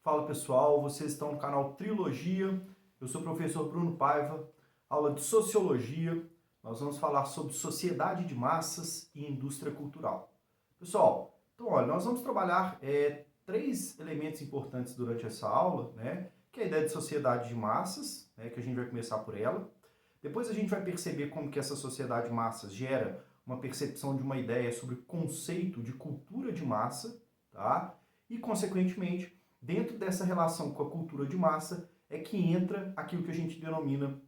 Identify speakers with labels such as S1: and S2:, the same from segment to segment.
S1: Fala pessoal, vocês estão no canal Trilogia, eu sou o professor Bruno Paiva, aula de Sociologia, nós vamos falar sobre sociedade de massas e indústria cultural. Pessoal, então olha, nós vamos trabalhar três elementos importantes durante essa aula, né? Que é a ideia de sociedade de massas, né, que a gente vai começar por ela. Depois a gente vai perceber como que essa sociedade de massas gera uma percepção de uma ideia sobre o conceito de cultura de massa, tá? E, consequentemente, dentro dessa relação com a cultura de massa é que entra aquilo que a gente denomina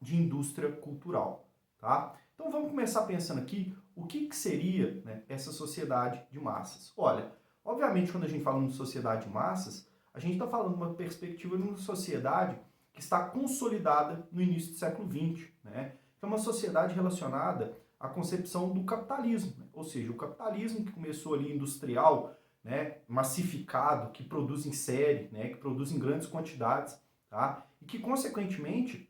S1: de indústria cultural, tá? Então vamos começar pensando aqui o que seria, né, essa sociedade de massas. Olha, obviamente quando a gente fala de sociedade de massas, a gente está falando de uma perspectiva de uma sociedade que está consolidada no início do século XX, né? É uma sociedade relacionada à concepção do capitalismo, né? Ou seja, o capitalismo que começou ali industrial, né, massificado, que produz em série, né, que produz em grandes quantidades, tá? E que, consequentemente,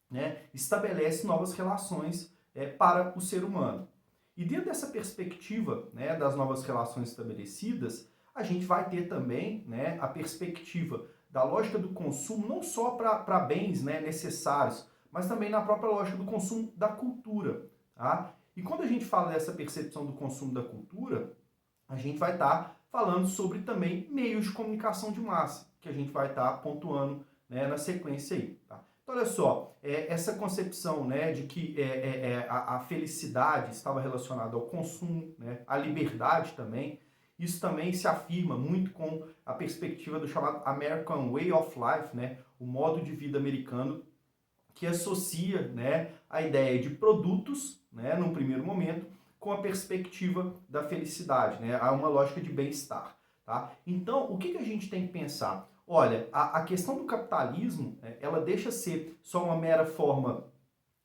S1: né, estabelece novas relações para o ser humano. E dentro dessa perspectiva, né, das novas relações estabelecidas, a gente vai ter também, né, a perspectiva da lógica do consumo, não só para bens, né, necessários, mas também na própria lógica do consumo da cultura. Tá? E quando a gente fala dessa percepção do consumo da cultura, a gente vai estar falando sobre também meios de comunicação de massa, que a gente vai estar pontuando, né, na sequência aí. Tá? Então, olha só, essa concepção, né, de que a felicidade estava relacionada ao consumo, né, à liberdade também, isso também se afirma muito com a perspectiva do chamado American Way of Life, né, o modo de vida americano, que associa, né, a ideia de produtos, né, num primeiro momento, com a perspectiva da felicidade, né, há uma lógica de bem-estar. Tá? Então, o que a gente tem que pensar? Olha, a questão do capitalismo, né, ela deixa ser só uma mera forma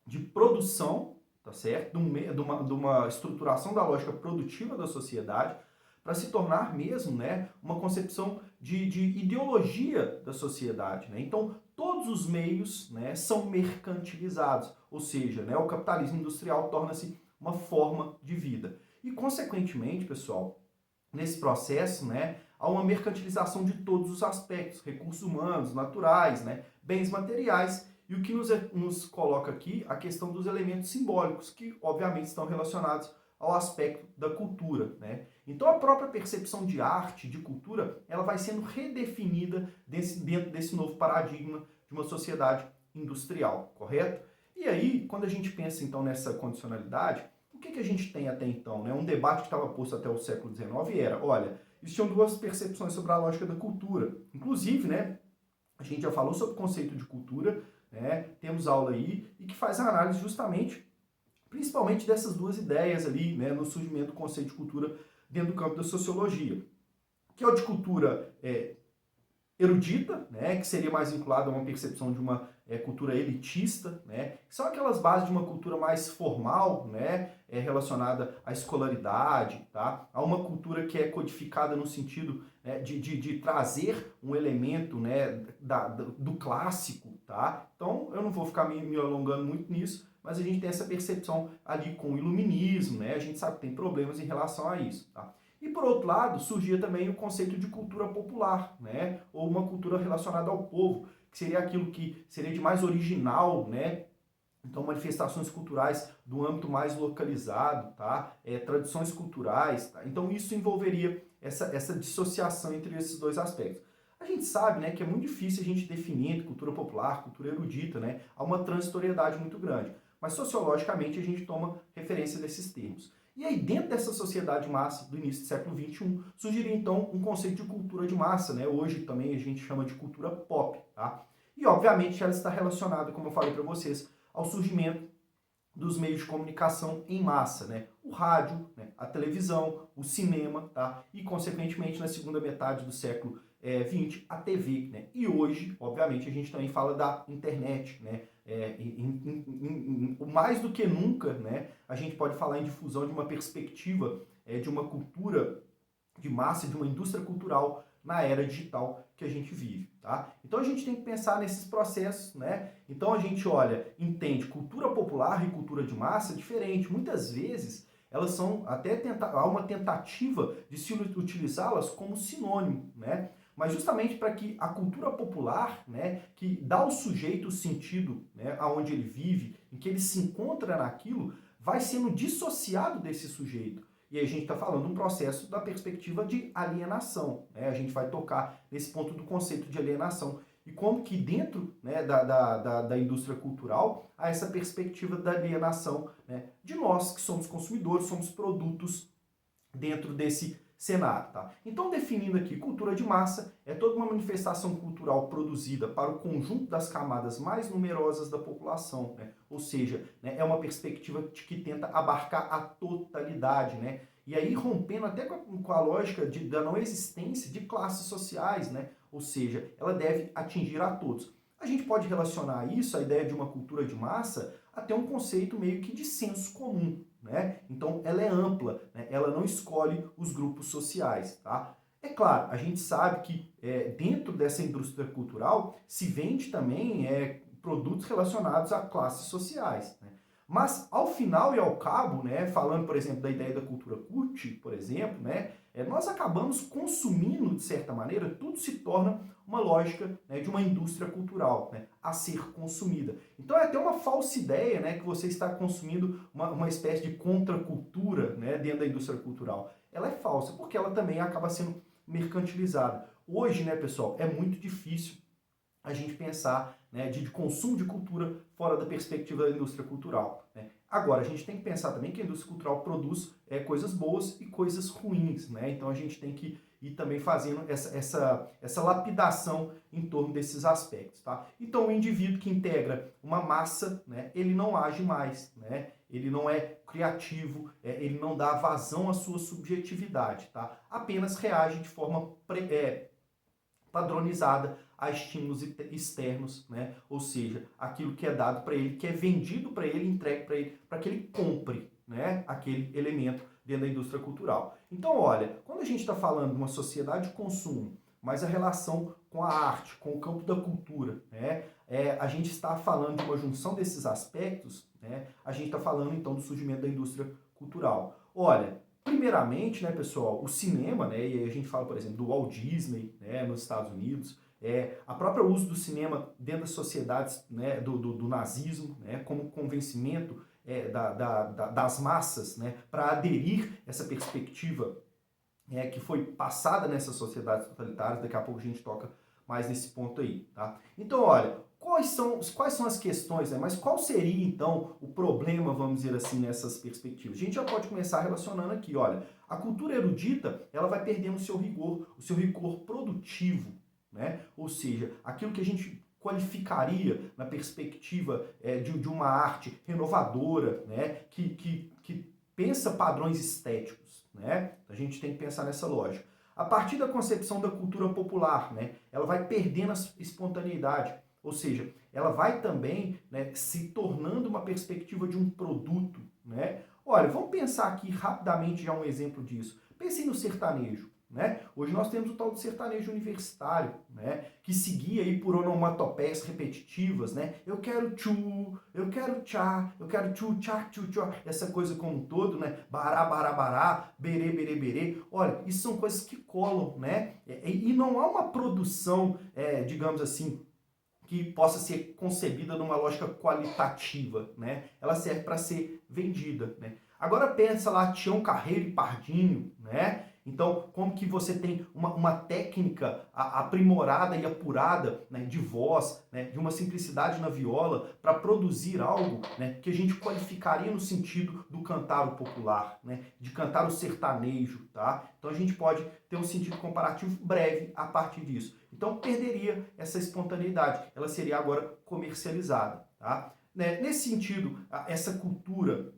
S1: de produção, tá certo? De uma estruturação da lógica produtiva da sociedade, para se tornar mesmo, né, uma concepção de ideologia da sociedade. Né? Então, todos os meios, né, são mercantilizados, ou seja, né, o capitalismo industrial torna-se uma forma de vida. E, consequentemente, pessoal, nesse processo, né, há uma mercantilização de todos os aspectos, recursos humanos, naturais, né, bens materiais, e o que nos coloca aqui a questão dos elementos simbólicos, que obviamente estão relacionados ao aspecto da cultura. Né? Então a própria percepção de arte, de cultura, ela vai sendo redefinida dentro desse novo paradigma de uma sociedade industrial, correto? E aí, quando a gente pensa então nessa condicionalidade, o que a gente tem até então? Né? Um debate que estava posto até o século XIX era, olha, existiam duas percepções sobre a lógica da cultura. Inclusive, né, a gente já falou sobre o conceito de cultura, né, temos aula aí, e que faz a análise justamente, principalmente dessas duas ideias ali, né, no surgimento do conceito de cultura dentro do campo da sociologia. Que é o de cultura erudita, né, que seria mais vinculado a uma percepção de uma cultura elitista, né, que são aquelas bases de uma cultura mais formal, né, relacionada à escolaridade, tá, a uma cultura que é codificada no sentido de trazer um elemento, né, do clássico, tá. Então eu não vou ficar me alongando muito nisso, mas a gente tem essa percepção ali com o iluminismo, né, a gente sabe que tem problemas em relação a isso, tá. E por outro lado, surgia também o conceito de cultura popular, né? Ou uma cultura relacionada ao povo, que seria aquilo que seria de mais original, né? Então, manifestações culturais do âmbito mais localizado, tá? Tradições culturais, tá? Então, isso envolveria essa dissociação entre esses dois aspectos. A gente sabe, né, que é muito difícil a gente definir entre cultura popular, cultura erudita, né? Há uma transitoriedade muito grande. Mas, sociologicamente, a gente toma referência desses termos. E aí, dentro dessa sociedade de massa do início do século XXI, surgiria então um conceito de cultura de massa, né? Hoje também a gente chama de cultura pop, tá? E obviamente ela está relacionada, como eu falei para vocês, ao surgimento dos meios de comunicação em massa, né? O rádio, né? A televisão, o cinema, tá? E consequentemente na segunda metade do século XX, a TV, né? E hoje, obviamente, a gente também fala da internet, né? Mais do que nunca, né? A gente pode falar em difusão de uma perspectiva de uma cultura de massa, de uma indústria cultural na era digital que a gente vive, tá? Então a gente tem que pensar nesses processos, né? Então a gente olha, entende cultura popular e cultura de massa diferente. Muitas vezes elas são até há uma tentativa de se utilizá-las como sinônimo, né? mas justamente para que a cultura popular, né, que dá ao sujeito o sentido, né, aonde ele vive, em que ele se encontra naquilo, vai sendo dissociado desse sujeito. E aí a gente está falando de um processo da perspectiva de alienação, né? A gente vai tocar nesse ponto do conceito de alienação e como que dentro, né, da indústria cultural há essa perspectiva da alienação, né, de nós que somos consumidores, somos produtos dentro desse cenário. Tá? Então, definindo aqui, cultura de massa é toda uma manifestação cultural produzida para o conjunto das camadas mais numerosas da população, né? Ou seja, né, é uma perspectiva que tenta abarcar a totalidade, né? E aí rompendo até com a lógica da não existência de classes sociais, né? Ou seja, ela deve atingir a todos. A gente pode relacionar isso, a ideia de uma cultura de massa, até um conceito meio que de senso comum, né? Então ela é ampla, né? Ela não escolhe os grupos sociais, tá? É claro, a gente sabe que dentro dessa indústria cultural se vende também produtos relacionados a classes sociais, né? Mas ao final e ao cabo, né, falando por exemplo da ideia da cultura cult, por exemplo, né, nós acabamos consumindo de certa maneira, tudo se torna uma lógica, né, de uma indústria cultural, né, a ser consumida. Então é até uma falsa ideia, né, que você está consumindo uma espécie de contracultura, né, dentro da indústria cultural. Ela é falsa porque ela também acaba sendo mercantilizada. Hoje, né, pessoal, é muito difícil a gente pensar, né, de consumo de cultura fora da perspectiva da indústria cultural, né? Agora, a gente tem que pensar também que a indústria cultural produz coisas boas e coisas ruins, né? Então a gente tem que ir também fazendo essa lapidação em torno desses aspectos, tá? Então o indivíduo que integra uma massa, né, ele não age mais, né? Ele não é criativo, ele não dá vazão à sua subjetividade, tá? Apenas reage de forma padronizada a estímulos externos, né? Ou seja, aquilo que é dado para ele, que é vendido para ele, entregue para ele, para que ele compre, né, aquele elemento dentro da indústria cultural. Então, olha, quando a gente está falando de uma sociedade de consumo, mas a relação com a arte, com o campo da cultura, né, a gente está falando de uma junção desses aspectos, né, a gente está falando então do surgimento da indústria cultural. Olha, primeiramente, né, pessoal, o cinema, né, e aí a gente fala, por exemplo, do Walt Disney, né, nos Estados Unidos, a própria uso do cinema dentro das sociedades, né, do nazismo, né, como convencimento das massas, né, para aderir essa perspectiva que foi passada nessas sociedades totalitárias. Daqui a pouco a gente toca mais nesse ponto aí, tá? Então, olha, quais são as questões, né? Mas qual seria, então, o problema, vamos dizer assim, nessas perspectivas? A gente já pode começar relacionando aqui, olha, a cultura erudita, ela vai perdendo o seu rigor produtivo, né? Ou seja, aquilo que a gente qualificaria na perspectiva de uma arte renovadora, né? Que pensa padrões estéticos, né? A gente tem que pensar nessa lógica. A partir da concepção da cultura popular, né? Ela vai perdendo a espontaneidade, ou seja, ela vai também, né, se tornando uma perspectiva de um produto, né? Olha, vamos pensar aqui rapidamente já um exemplo disso. Pensem no sertanejo, né? Hoje nós temos o tal do sertanejo universitário, né, que seguia aí por onomatopeias repetitivas, né? Eu quero tchu, eu quero tchá, eu quero tchu, tchá, tchu, tchá, essa coisa como um todo, né? Bará, bará, bará, berê, berê, berê. Olha, isso são coisas que colam, né? E não há uma produção, digamos assim, que possa ser concebida numa lógica qualitativa, né? Ela serve para ser vendida, né? Agora pensa lá, Tião Carreiro e Pardinho, né? Então, como que você tem uma técnica aprimorada e apurada, né, de voz, né, de uma simplicidade na viola, para produzir algo, né, que a gente qualificaria no sentido do cantar o popular, né, de cantar o sertanejo, tá? Então a gente pode ter um sentido comparativo breve a partir disso. Então perderia essa espontaneidade, ela seria agora comercializada, tá? Nesse sentido, essa cultura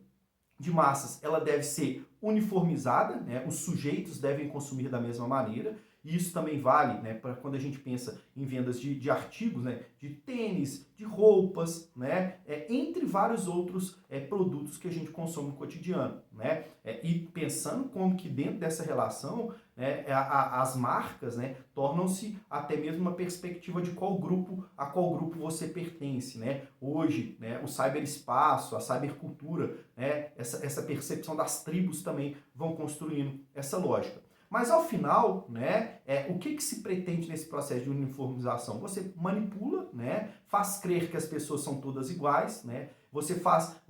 S1: de massas, ela deve ser uniformizada, né? Os sujeitos devem consumir da mesma maneira, e isso também vale, né, para quando a gente pensa em vendas de artigos, né, de tênis, de roupas, né, entre vários outros produtos que a gente consome no cotidiano, né, e pensando como que dentro dessa relação, né, as marcas, né, tornam-se até mesmo uma perspectiva de a qual grupo você pertence, né. Hoje, né, o cyberespaço, a cybercultura, né, essa percepção das tribos também vão construindo essa lógica. Mas ao final, né, o que se pretende nesse processo de uniformização? Você manipula, né, faz crer que as pessoas são todas iguais, né, você faz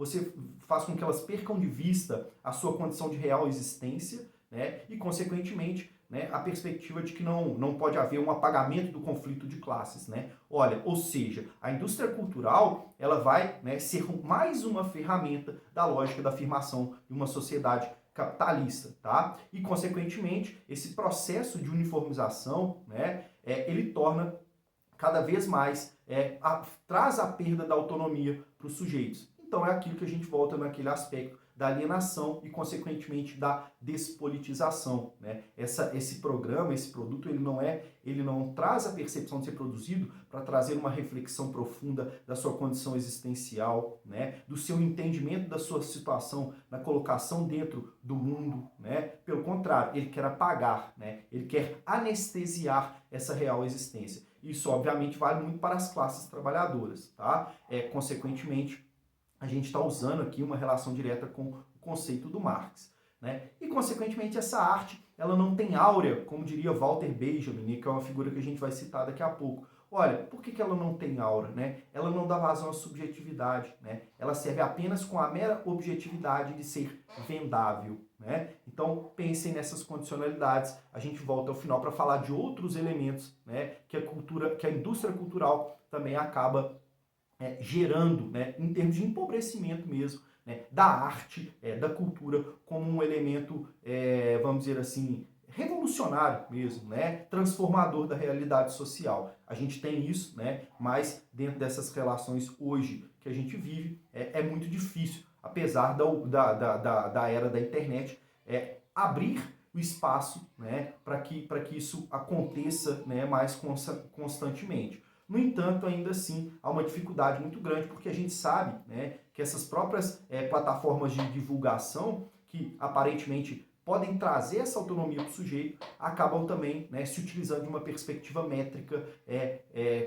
S1: com que elas percam de vista a sua condição de real existência, né, e consequentemente, né, a perspectiva de que não pode haver um apagamento do conflito de classes, né? Olha, ou seja, a indústria cultural ela vai, né, ser mais uma ferramenta da lógica da afirmação de uma sociedade capitalista, tá? E consequentemente esse processo de uniformização, né, ele torna cada vez mais traz a perda da autonomia para os sujeitos. Então é aquilo que a gente volta naquele aspecto da alienação e, consequentemente, da despolitização, né? Esse programa, esse produto, ele não traz a percepção de ser produzido para trazer uma reflexão profunda da sua condição existencial, né? Do seu entendimento da sua situação na colocação dentro do mundo, né? Pelo contrário, ele quer apagar, né? Ele quer anestesiar essa real existência. Isso, obviamente, vale muito para as classes trabalhadoras, tá? Consequentemente, a gente está usando aqui uma relação direta com o conceito do Marx, né? E, consequentemente, essa arte, ela não tem áurea, como diria Walter Benjamin, que é uma figura que a gente vai citar daqui a pouco. Olha, por que ela não tem aura, né? Ela não dá vazão à subjetividade, né? Ela serve apenas com a mera objetividade de ser vendável, né? Então, pensem nessas condicionalidades. A gente volta ao final para falar de outros elementos, né? Que a indústria cultural também acaba gerando, né, em termos de empobrecimento mesmo, né, da arte, da cultura, como um elemento, vamos dizer assim, revolucionário mesmo, né, transformador da realidade social. A gente tem isso, né, mas dentro dessas relações hoje que a gente vive, é muito difícil, apesar da era da internet, abrir o espaço, né, para que isso aconteça, né, mais constantemente. No entanto, ainda assim, há uma dificuldade muito grande, porque a gente sabe, né, que essas próprias plataformas de divulgação, que aparentemente podem trazer essa autonomia para o sujeito, acabam também, né, se utilizando de uma perspectiva métrica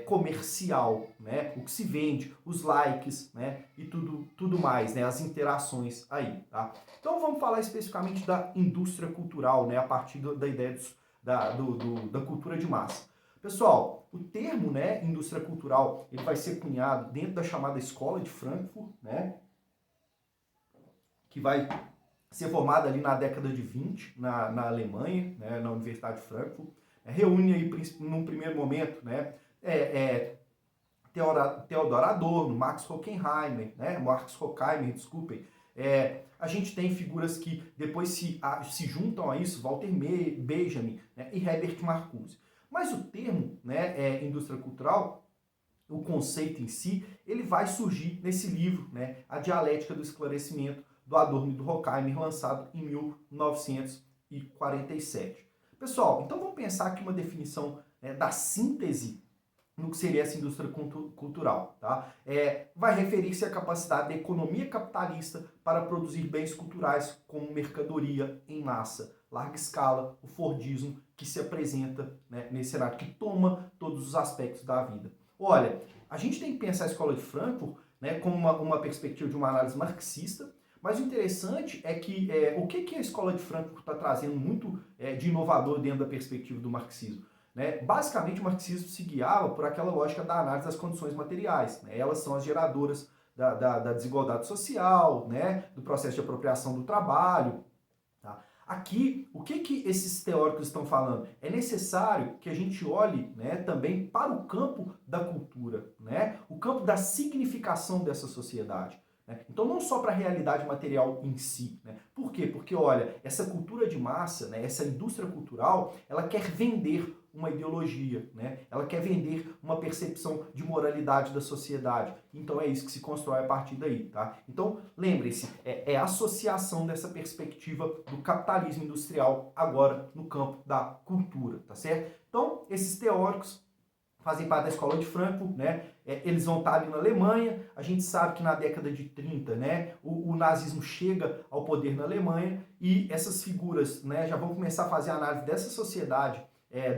S1: comercial, né, o que se vende, os likes, né, e tudo mais, né, as interações aí, tá? Então vamos falar especificamente da indústria cultural, né, a partir da ideia da cultura de massa. Pessoal, o termo, né, indústria cultural, ele vai ser cunhado dentro da chamada Escola de Frankfurt, né, que vai ser formada ali na década de 20, na Alemanha, né, na Universidade de Frankfurt. Reúne aí, num primeiro momento, né, Theodor Adorno, Max Horkheimer, desculpem. A gente tem figuras que depois se juntam a isso, Walter Benjamin, né, e Herbert Marcuse. Mas o termo, né, indústria cultural, o conceito em si, ele vai surgir nesse livro, né, A Dialética do Esclarecimento, do Adorno e do Horkheimer, lançado em 1947. Pessoal, então vamos pensar aqui uma definição, né, da síntese no que seria essa indústria cultural, tá? Vai referir-se à capacidade da economia capitalista para produzir bens culturais como mercadoria em massa, larga escala, o Fordismo que se apresenta, né, nesse cenário, que toma todos os aspectos da vida. Olha, a gente tem que pensar a Escola de Frankfurt, né, como uma perspectiva de uma análise marxista, mas o interessante é que o que a Escola de Frankfurt está trazendo muito de inovador dentro da perspectiva do marxismo? Né? Basicamente, o marxismo se guiava por aquela lógica da análise das condições materiais. Né? Elas são as geradoras da desigualdade social, né? Do processo de apropriação do trabalho. Tá? Aqui, o que esses teóricos estão falando? É necessário que a gente olhe, né, também para o campo da cultura, né? O campo da significação dessa sociedade. Então, não só para a realidade material em si. Né? Por quê? Porque, olha, essa cultura de massa, né, essa indústria cultural, ela quer vender uma ideologia, né? Ela quer vender uma percepção de moralidade da sociedade. Então, é isso que se constrói a partir daí. Tá? Então, lembre-se, é a associação dessa perspectiva do capitalismo industrial agora no campo da cultura. Tá certo? Então, esses teóricos fazem parte da Escola de Frankfurt, né? Eles vão estar ali na Alemanha. A gente sabe que na década de 30, né, o nazismo chega ao poder na Alemanha e essas figuras, né, já vão começar a fazer a análise dessa sociedade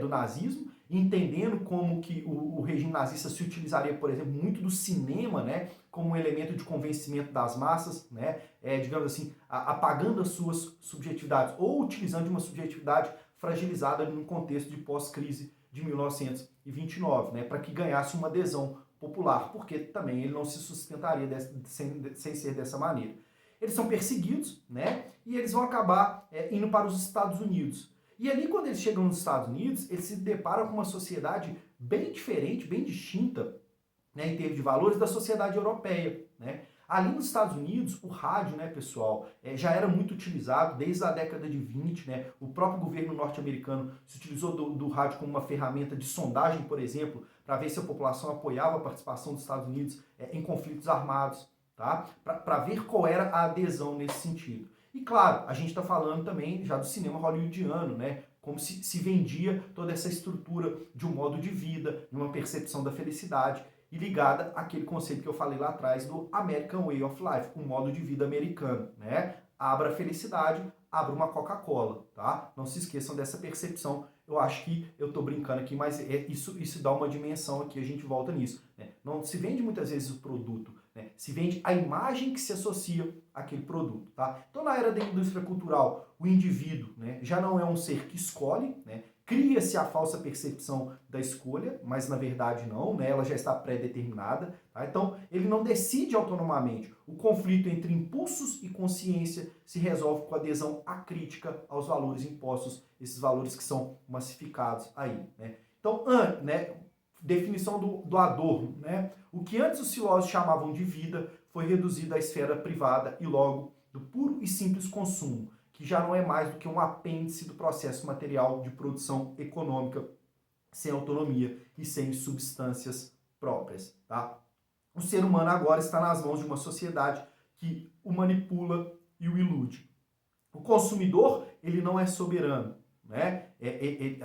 S1: do nazismo, entendendo como que o regime nazista se utilizaria, por exemplo, muito do cinema, né, como um elemento de convencimento das massas, né, digamos assim, apagando as suas subjetividades ou utilizando de uma subjetividade fragilizada num contexto de pós-crise de 1929, né, para que ganhasse uma adesão popular, porque também ele não se sustentaria sem ser dessa maneira. Eles são perseguidos, né, e eles vão acabar indo para os Estados Unidos. E ali, quando eles chegam nos Estados Unidos, eles se deparam com uma sociedade bem diferente, bem distinta, né, em termos de valores, da sociedade europeia, né? Ali nos Estados Unidos, o rádio, né, pessoal, já era muito utilizado desde a década de 20, né? O próprio governo norte-americano se utilizou do rádio como uma ferramenta de sondagem, por exemplo, para ver se a população apoiava a participação dos Estados Unidos em conflitos armados, tá? Para ver qual era a adesão nesse sentido. E claro, a gente está falando também já do cinema hollywoodiano, né? Como se vendia toda essa estrutura de um modo de vida, de uma percepção da felicidade, e ligada àquele conceito que eu falei lá atrás do American Way of Life, um modo de vida americano, né? Abra a felicidade, abra uma Coca-Cola, tá? Não se esqueçam dessa percepção. Eu acho que eu tô brincando aqui, mas isso dá uma dimensão aqui, a gente volta nisso, né? Não se vende muitas vezes o produto, né? Se vende a imagem que se associa àquele produto, tá? Então, na era da indústria cultural, o indivíduo, né, já não é um ser que escolhe, né? Cria-se a falsa percepção da escolha, mas na verdade não, né? Ela já está pré-determinada. Tá? Então, ele não decide autonomamente. O conflito entre impulsos e consciência se resolve com adesão acrítica aos valores impostos, esses valores que são massificados aí. Né? Então, né, definição do Adorno. Né? O que antes os filósofos chamavam de vida foi reduzido à esfera privada e logo do puro e simples consumo, que já não é mais do que um apêndice do processo material de produção econômica, sem autonomia e sem substâncias próprias. Tá? O ser humano agora está nas mãos de uma sociedade que o manipula e o ilude. O consumidor, ele não é soberano, né?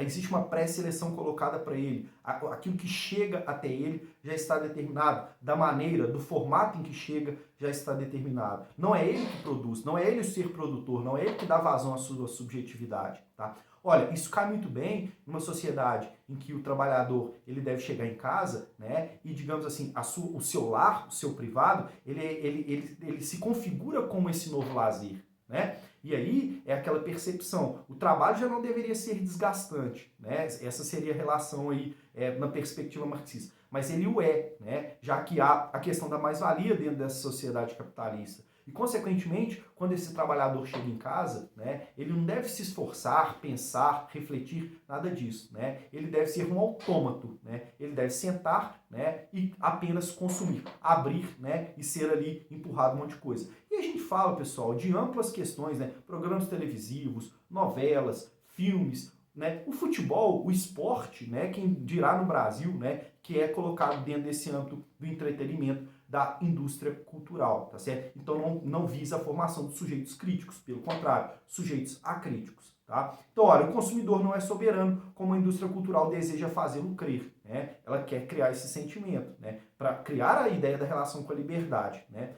S1: Existe uma pré-seleção colocada para ele. Aquilo que chega até ele já está determinado. Da maneira, do formato em que chega, já está determinado. Não é ele que produz, não é ele o ser produtor, não é ele que dá vazão à sua subjetividade. Tá? Olha, isso cai muito bem numa sociedade em que o trabalhador ele deve chegar em casa, né? E, digamos assim, o seu lar, o seu privado, ele se configura como esse novo lazer, né? E aí é aquela percepção, o trabalho já não deveria ser desgastante, né? Essa seria a relação aí na perspectiva marxista. Mas ele o é, né? Já que há a questão da mais-valia dentro dessa sociedade capitalista. E, consequentemente, quando esse trabalhador chega em casa, né, ele não deve se esforçar, pensar, refletir, nada disso. Né? Ele deve ser um autômato, né? Ele deve sentar, né, e apenas consumir, abrir, né, e ser ali empurrado um monte de coisa. E a gente fala, pessoal, de amplas questões, né, programas televisivos, novelas, filmes, né, o futebol, o esporte, né, quem dirá no Brasil, né, que é colocado dentro desse âmbito do entretenimento, da indústria cultural, tá certo? Então não visa a formação de sujeitos críticos, pelo contrário, sujeitos acríticos, tá? Então, olha, o consumidor não é soberano como a indústria cultural deseja fazê-lo crer, né? Ela quer criar esse sentimento, né? Para criar a ideia da relação com a liberdade, né?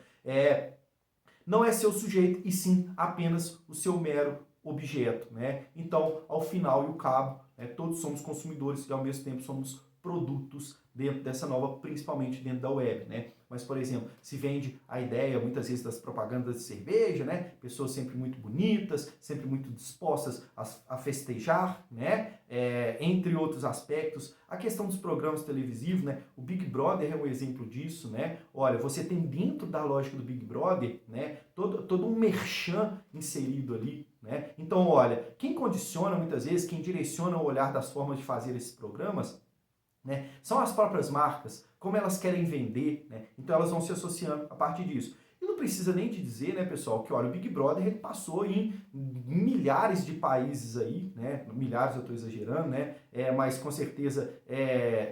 S1: Não é seu sujeito, e sim apenas o seu mero objeto, né? Então, ao final e ao cabo, né, todos somos consumidores e ao mesmo tempo somos produtos dentro dessa nova, principalmente dentro da web, né? Mas, por exemplo, se vende a ideia, muitas vezes, das propagandas de cerveja, né? Pessoas sempre muito bonitas, sempre muito dispostas a festejar, né? Entre outros aspectos. A questão dos programas televisivos, né? O Big Brother é um exemplo disso, né? Olha, você tem dentro da lógica do Big Brother, né? Todo um merchan inserido ali, né? Então, olha, quem condiciona muitas vezes, quem direciona o olhar das formas de fazer esses programas, né, são as próprias marcas, como elas querem vender, né? Então elas vão se associando a partir disso. E não precisa nem de dizer, né, pessoal, que olha, o Big Brother ele passou em milhares de países aí, né? Milhares eu estou exagerando, né? Mas com certeza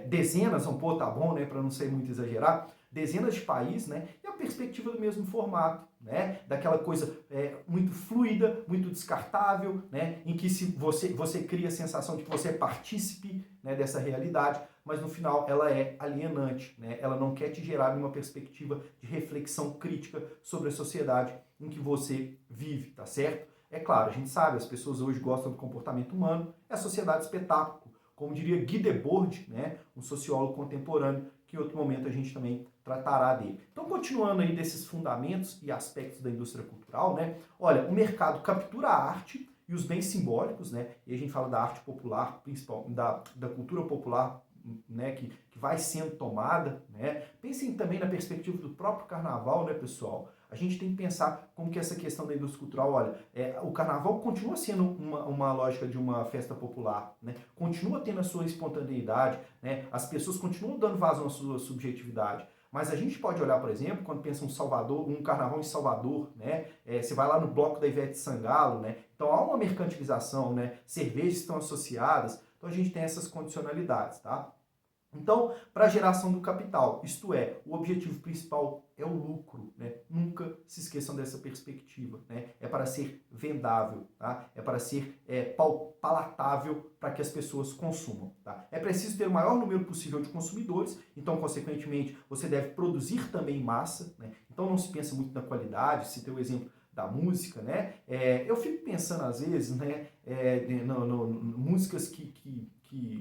S1: dezenas, vamos pôr, tá bom, né? Para não ser muito exagerar, dezenas de países, né? E a perspectiva do mesmo formato, né? Daquela coisa muito fluida, muito descartável, né? Em que se você cria a sensação de que você é partícipe, né, dessa realidade, mas no final ela é alienante, né? Ela não quer te gerar uma perspectiva de reflexão crítica sobre a sociedade em que você vive, tá certo? É claro, a gente sabe, as pessoas hoje gostam do comportamento humano, é a sociedade espetáculo, como diria Guy Debord, né, um sociólogo contemporâneo, que em outro momento a gente também tratará dele. Então, continuando aí desses fundamentos e aspectos da indústria cultural, né, olha, o mercado captura a arte e os bens simbólicos, né? E a gente fala da arte popular, principal, da cultura popular, né? Que vai sendo tomada, né? Pensem também na perspectiva do próprio carnaval, né, pessoal? A gente tem que pensar como que essa questão da indústria cultural, olha, o carnaval continua sendo uma lógica de uma festa popular, né? Continua tendo a sua espontaneidade, né? As pessoas continuam dando vazão à sua subjetividade. Mas a gente pode olhar, por exemplo, quando pensa um carnaval em Salvador, né? Você vai lá no bloco da Ivete Sangalo, né? Então há uma mercantilização, né? Cervejas estão associadas, então a gente tem essas condicionalidades, tá? Então, para a geração do capital, isto é, o objetivo principal é o lucro, né? Nunca se esqueçam dessa perspectiva, né? É para ser vendável, tá? É para ser palatável para que as pessoas consumam, tá? É preciso ter o maior número possível de consumidores, então, consequentemente, você deve produzir também em massa, né? Então, não se pensa muito na qualidade, se tem o exemplo da música, né? Eu fico pensando, às vezes, né? Músicas que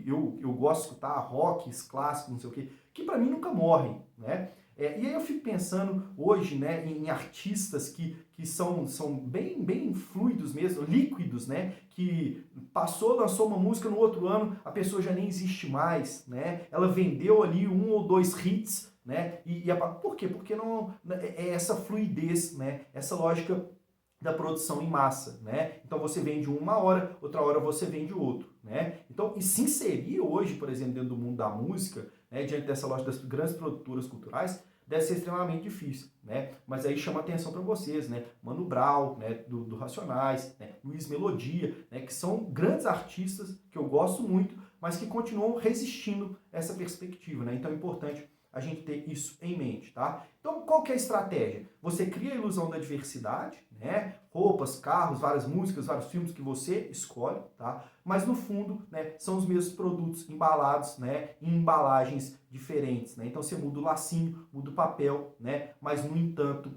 S1: eu gosto de escutar, rocks, clássicos, não sei o quê, que para mim nunca morrem, né? E aí eu fico pensando hoje, né, em artistas que são bem fluidos mesmo, líquidos, né? Que lançou uma música no outro ano, a pessoa já nem existe mais, né? Ela vendeu ali 1 ou 2 hits, né? Por quê? Porque não é essa fluidez, né? Essa lógica da produção em massa, né? Então você vende uma hora, outra hora você vende outro, né? Então, e se inserir hoje, por exemplo, dentro do mundo da música, né, diante dessa loja das grandes produtoras culturais, deve ser extremamente difícil, né? Mas aí chama atenção para vocês, né? Mano Brown, né, do Racionais, né, Luiz Melodia, né, que são grandes artistas que eu gosto muito, mas que continuam resistindo a essa perspectiva, né? Então é importante a gente ter isso em mente, tá? Então, qual que é a estratégia? Você cria a ilusão da diversidade, né? Roupas, carros, várias músicas, vários filmes que você escolhe, tá? Mas no fundo, né, são os mesmos produtos embalados, né, em embalagens diferentes, né? Então você muda o lacinho, muda o papel, né? Mas no entanto,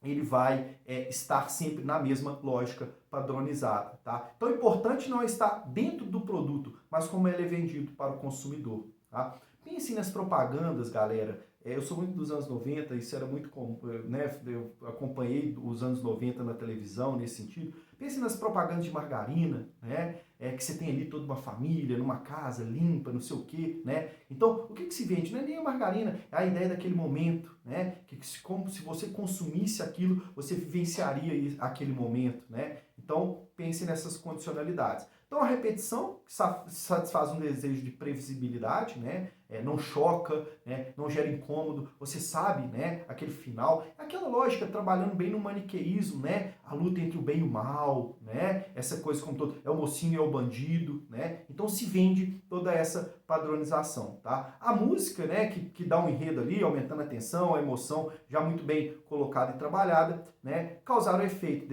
S1: ele vai estar sempre na mesma lógica padronizada, tá? Então, o importante não é estar dentro do produto, mas como ele é vendido para o consumidor, tá? Pense nas propagandas, galera. Eu sou muito dos anos 90, isso era muito comum, né? Eu acompanhei os anos 90 na televisão nesse sentido. Pense nas propagandas de margarina, né? Que você tem ali toda uma família, numa casa limpa, não sei o quê, né? Então, o que se vende? Não é nem a margarina, é a ideia daquele momento, né? Como se você consumisse aquilo, você vivenciaria aquele momento, né? Então, pense nessas condicionalidades. Então, a repetição satisfaz um desejo de previsibilidade, né? Não choca, né? Não gera incômodo, você sabe, né? Aquele final. Aquela lógica trabalhando bem no maniqueísmo, né? A luta entre o bem e o mal, né? Essa coisa como todo, é o mocinho e é o bandido, né? Então se vende toda essa padronização, tá? A música, né? Que dá um enredo ali, aumentando a tensão, a emoção, já muito bem colocada e trabalhada, né? Causar o efeito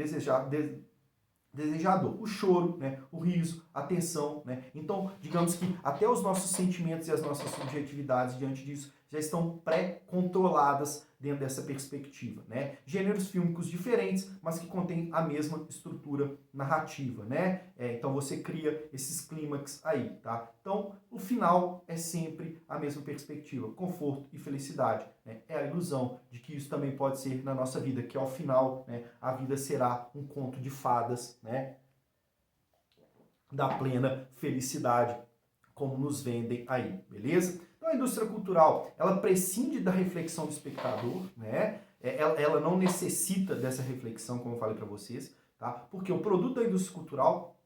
S1: desejador, o choro, né, o riso, a tensão, né? Então, digamos que até os nossos sentimentos e as nossas subjetividades diante disso já estão pré-controladas dentro dessa perspectiva, né? Gêneros fílmicos diferentes, mas que contêm a mesma estrutura narrativa, né? Então você cria esses clímax aí, tá? Então, o final é sempre a mesma perspectiva, conforto e felicidade, né? É a ilusão de que isso também pode ser na nossa vida, que ao final, né, a vida será um conto de fadas, né? Da plena felicidade, como nos vendem aí, beleza? Então a indústria cultural, ela prescinde da reflexão do espectador, né? Ela não necessita dessa reflexão, como eu falei para vocês, tá? Porque o produto da indústria cultural,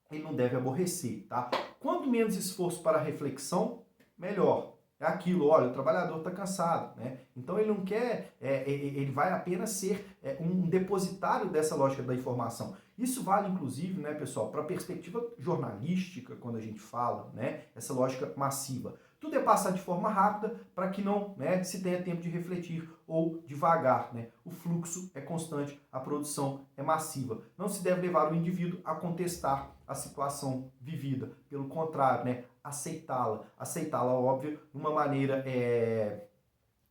S1: ele não deve aborrecer, tá? Quanto menos esforço para a reflexão, melhor. É aquilo, olha, o trabalhador está cansado, né? Então ele não quer, ele vai apenas ser um depositário dessa lógica da informação. Isso vale, inclusive, né, pessoal, para a perspectiva jornalística, quando a gente fala, né, essa lógica massiva. Tudo é passado de forma rápida para que não, né, se tenha tempo de refletir ou devagar, né? O fluxo é constante, a produção é massiva. Não se deve levar o indivíduo a contestar a situação vivida. Pelo contrário, né, aceitá-la, óbvio, de uma maneira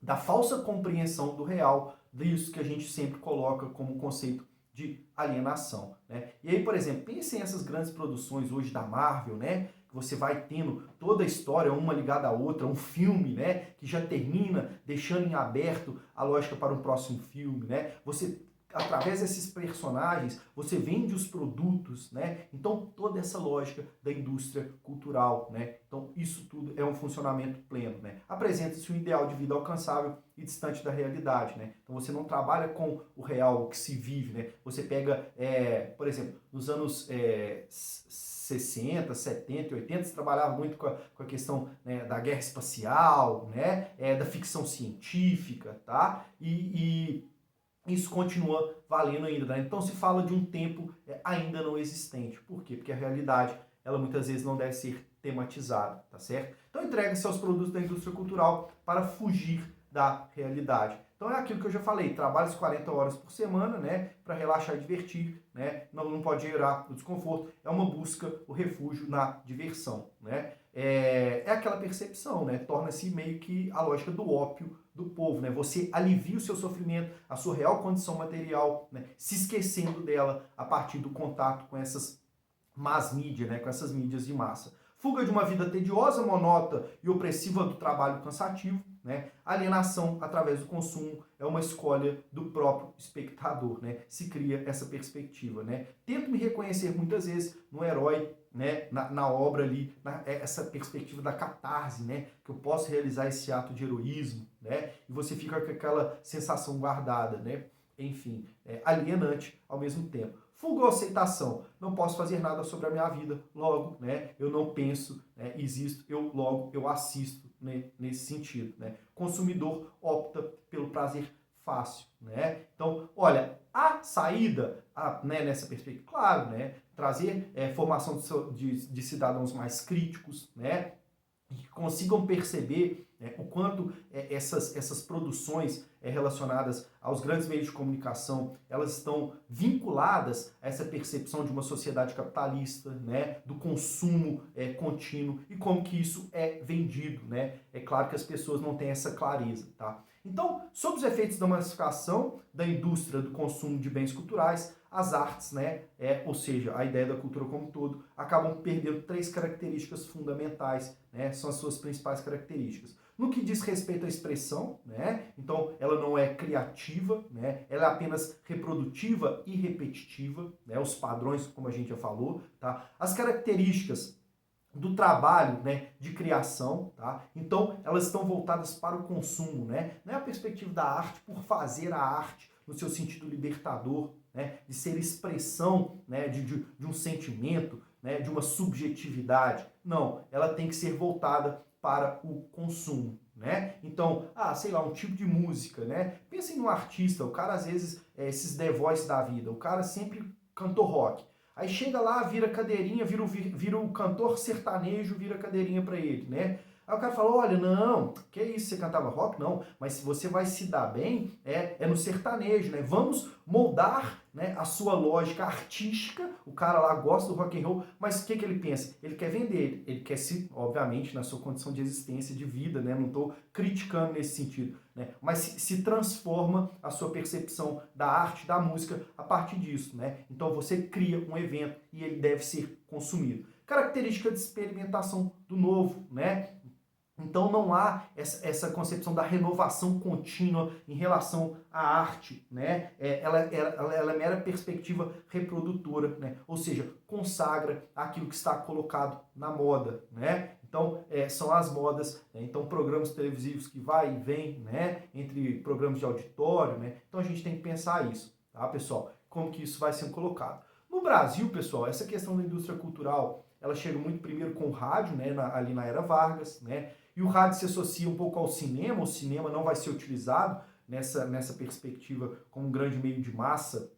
S1: da falsa compreensão do real, disso que a gente sempre coloca como conceito de alienação, né? E aí, por exemplo, pensem essas grandes produções hoje da Marvel, né? Que você vai tendo toda a história, uma ligada à outra, um filme, né? Que já termina deixando em aberto a lógica para um próximo filme, né? Você através desses personagens, você vende os produtos, né? Então, toda essa lógica da indústria cultural, né? Então, isso tudo é um funcionamento pleno, né? Apresenta-se um ideal de vida alcançável e distante da realidade, né? Então, você não trabalha com o real, o que se vive, né? Você pega, por exemplo, nos anos 60, 70, 80, se trabalhava muito com a questão, né, da guerra espacial, né? Da ficção científica, tá? E isso continua valendo ainda, né? Então se fala de um tempo ainda não existente. Por quê? Porque a realidade, ela muitas vezes não deve ser tematizada, tá certo? Então entrega-se aos produtos da indústria cultural para fugir da realidade. Então é aquilo que eu já falei, trabalha as 40 horas por semana, né, para relaxar e divertir, né, não pode gerar o desconforto, é uma busca, o refúgio na diversão, né? É aquela percepção, né, torna-se meio que a lógica do ópio do povo, né? Você alivia o seu sofrimento, a sua real condição material, né, se esquecendo dela a partir do contato com essas mass mídia, né, com essas mídias de massa. Fuga de uma vida tediosa, monótona e opressiva do trabalho cansativo, né? Alienação através do consumo é uma escolha do próprio espectador, né? Se cria essa perspectiva, né? Tento me reconhecer muitas vezes no herói, né? Na obra ali, essa perspectiva da catarse, né? Que eu posso realizar esse ato de heroísmo, né? E você fica com aquela sensação guardada, né? Enfim, alienante ao mesmo tempo. Fuga ou aceitação. Não posso fazer nada sobre a minha vida, logo, né? Eu não penso, né, existo, logo eu assisto, né, nesse sentido, né? Consumidor opta pelo prazer fácil, né? Então, olha, a saída, né, nessa perspectiva, claro, né? Trazer formação de cidadãos mais críticos, né? Que consigam perceber, né, o quanto essas produções relacionadas aos grandes meios de comunicação, elas estão vinculadas a essa percepção de uma sociedade capitalista, né, do consumo contínuo e como que isso é vendido, né? É claro que as pessoas não têm essa clareza, tá? Então, sob os efeitos da massificação da indústria do consumo de bens culturais, as artes, né, ou seja, a ideia da cultura como um todo, acabam perdendo 3 características fundamentais, né, são as suas principais características. No que diz respeito à expressão, né, então ela não é criativa, né, ela é apenas reprodutiva e repetitiva, né, os padrões, como a gente já falou, tá? As características do trabalho, né, de criação, tá? Então elas estão voltadas para o consumo, né? Não é a perspectiva da arte por fazer a arte no seu sentido libertador, né, de ser expressão, né, de um sentimento, né, de uma subjetividade. Não, ela tem que ser voltada para o consumo, né? Então, sei lá, um tipo de música, né? Pensa em um artista, o cara às vezes, esses The Voice da vida, o cara sempre cantou rock. Aí chega lá, vira cadeirinha, vira o cantor sertanejo, vira cadeirinha para ele, né? Aí o cara fala, olha, não, que isso, você cantava rock? Não, mas se você vai se dar bem, é no sertanejo, né? Vamos moldar, né, a sua lógica artística, o cara lá gosta do rock and roll, mas o que ele pensa? Ele quer vender, ele quer se, obviamente, na sua condição de existência, de vida, né? Não estou criticando nesse sentido, né? Mas se transforma a sua percepção da arte, da música, a partir disso, né? Então você cria um evento e ele deve ser consumido. Característica de experimentação do novo, né? Então não há essa concepção da renovação contínua em relação à arte, né? Ela é mera perspectiva reprodutora, né? Ou seja, consagra aquilo que está colocado na moda, né? Então são as modas, né? Então programas televisivos que vai e vem, né? Entre programas de auditório, né? Então a gente tem que pensar isso, tá, pessoal? Como que isso vai sendo colocado. No Brasil, pessoal, essa questão da indústria cultural, ela chega muito primeiro com o rádio, né? Ali na era Vargas, né? E o rádio se associa um pouco ao cinema, o cinema não vai ser utilizado nessa perspectiva como um grande meio de massa,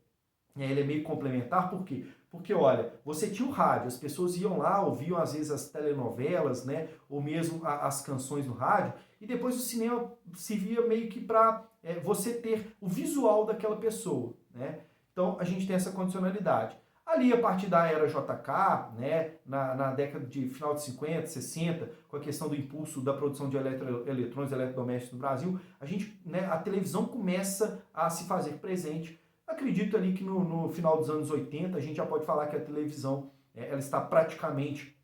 S1: ele é meio complementar, por quê? Porque, olha, você tinha o rádio, as pessoas iam lá, ouviam às vezes as telenovelas, né, ou mesmo as canções no rádio, e depois o cinema servia meio que para você ter o visual daquela pessoa, né? Então a gente tem essa condicionalidade. Ali, a partir da era JK, né, na década de final de 50, 60, com a questão do impulso da produção de eletrônicos, eletrodomésticos no Brasil, a televisão começa a se fazer presente. Acredito ali que no final dos anos 80, a gente já pode falar que a televisão ela está praticamente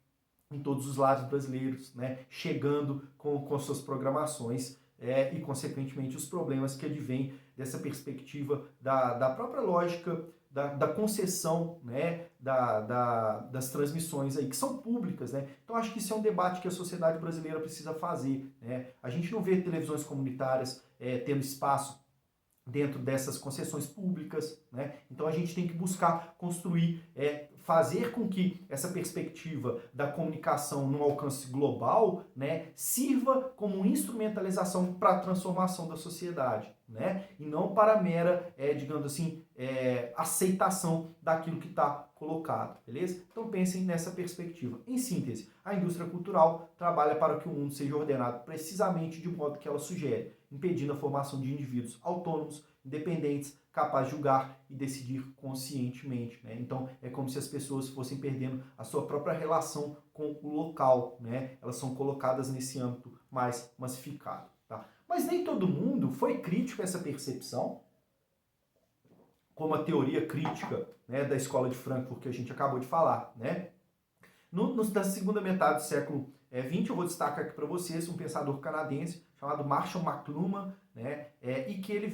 S1: em todos os lares brasileiros, né, chegando com suas programações, e, consequentemente, os problemas que advêm dessa perspectiva da própria lógica da concessão, né, das transmissões aí, que são públicas, né? Então acho que isso é um debate que a sociedade brasileira precisa fazer, né? A gente não vê televisões comunitárias tendo espaço dentro dessas concessões públicas, né? Então a gente tem que buscar construir, fazer com que essa perspectiva da comunicação no alcance global, né, sirva como instrumentalização para a transformação da sociedade, né? E não para a mera, digamos assim, aceitação daquilo que está colocado, beleza? Então pensem nessa perspectiva. Em síntese, a indústria cultural trabalha para que o mundo seja ordenado precisamente de modo que ela sugere, impedindo a formação de indivíduos autônomos, independentes, capazes de julgar e decidir conscientemente, né? Então é como se as pessoas fossem perdendo a sua própria relação com o local, né? Elas são colocadas nesse âmbito mais massificado, tá? Mas nem todo mundo foi crítico a essa percepção, como a teoria crítica, né, da escola de Frankfurt que a gente acabou de falar, né? Na segunda metade do século XX, eu vou destacar aqui para vocês um pensador canadense chamado Marshall McLuhan, né, e que ele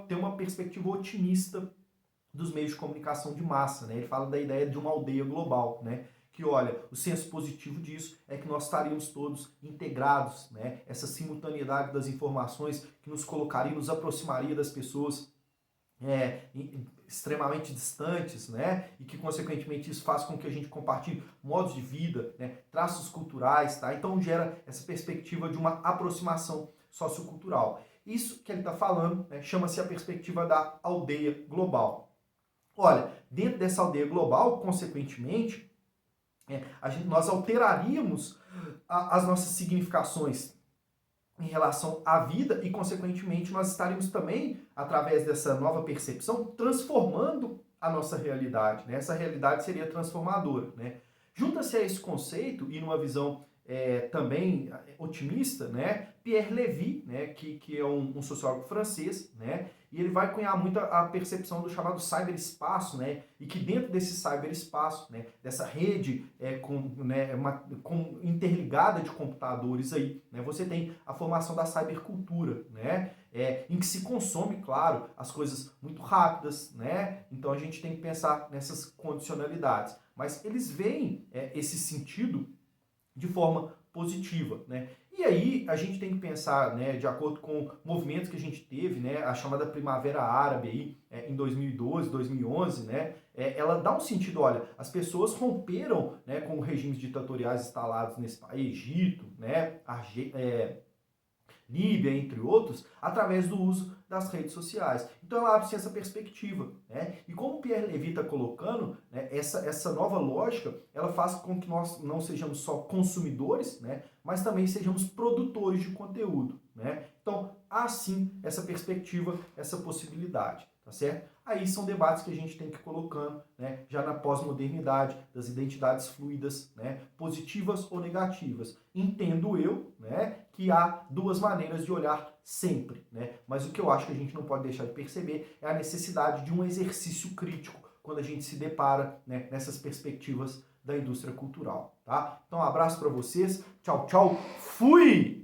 S1: tem uma perspectiva otimista dos meios de comunicação de massa, né? Ele fala da ideia de uma aldeia global, né? Que, olha, o senso positivo disso é que nós estaríamos todos integrados, né? Essa simultaneidade das informações que nos colocaria, nos aproximaria das pessoas extremamente distantes, né? E que, consequentemente, isso faz com que a gente compartilhe modos de vida, né? Traços culturais, tá? Então, gera essa perspectiva de uma aproximação sociocultural. Isso que ele está falando, né, chama-se a perspectiva da aldeia global. Olha, dentro dessa aldeia global, consequentemente, nós alteraríamos as nossas significações em relação à vida e, consequentemente, nós estaríamos também, através dessa nova percepção, transformando a nossa realidade, né? Essa realidade seria transformadora, né? Junta-se a esse conceito e numa visão também otimista, né? Pierre Lévy, né? Que é um sociólogo francês, né? E ele vai cunhar muito a percepção do chamado cyberespaço, né? E que dentro desse cyberespaço, né, dessa rede interligada de computadores aí, né, você tem a formação da cybercultura, né? Em que se consome, claro, as coisas muito rápidas, né? Então a gente tem que pensar nessas condicionalidades. Mas eles veem esse sentido de forma positiva, né? E aí a gente tem que pensar, né, de acordo com movimentos que a gente teve, né, a chamada Primavera Árabe aí, em 2012, 2011, né, ela dá um sentido, olha, as pessoas romperam, né, com regimes ditatoriais instalados nesse país, Egito, né, Líbia, entre outros, através do uso das redes sociais. Então ela abre-se essa perspectiva, né? E como o Pierre Lévy está colocando, né, essa nova lógica, ela faz com que nós não sejamos só consumidores, né, mas também sejamos produtores de conteúdo, né? Então há sim essa perspectiva, essa possibilidade, tá certo? Aí são debates que a gente tem que ir colocando, né, já na pós-modernidade, das identidades fluidas, né, positivas ou negativas. Entendo eu, né, que há duas maneiras de olhar sempre, né? Mas o que eu acho que a gente não pode deixar de perceber é a necessidade de um exercício crítico quando a gente se depara, né, nessas perspectivas da indústria cultural, tá? Então um abraço para vocês, tchau, tchau, fui!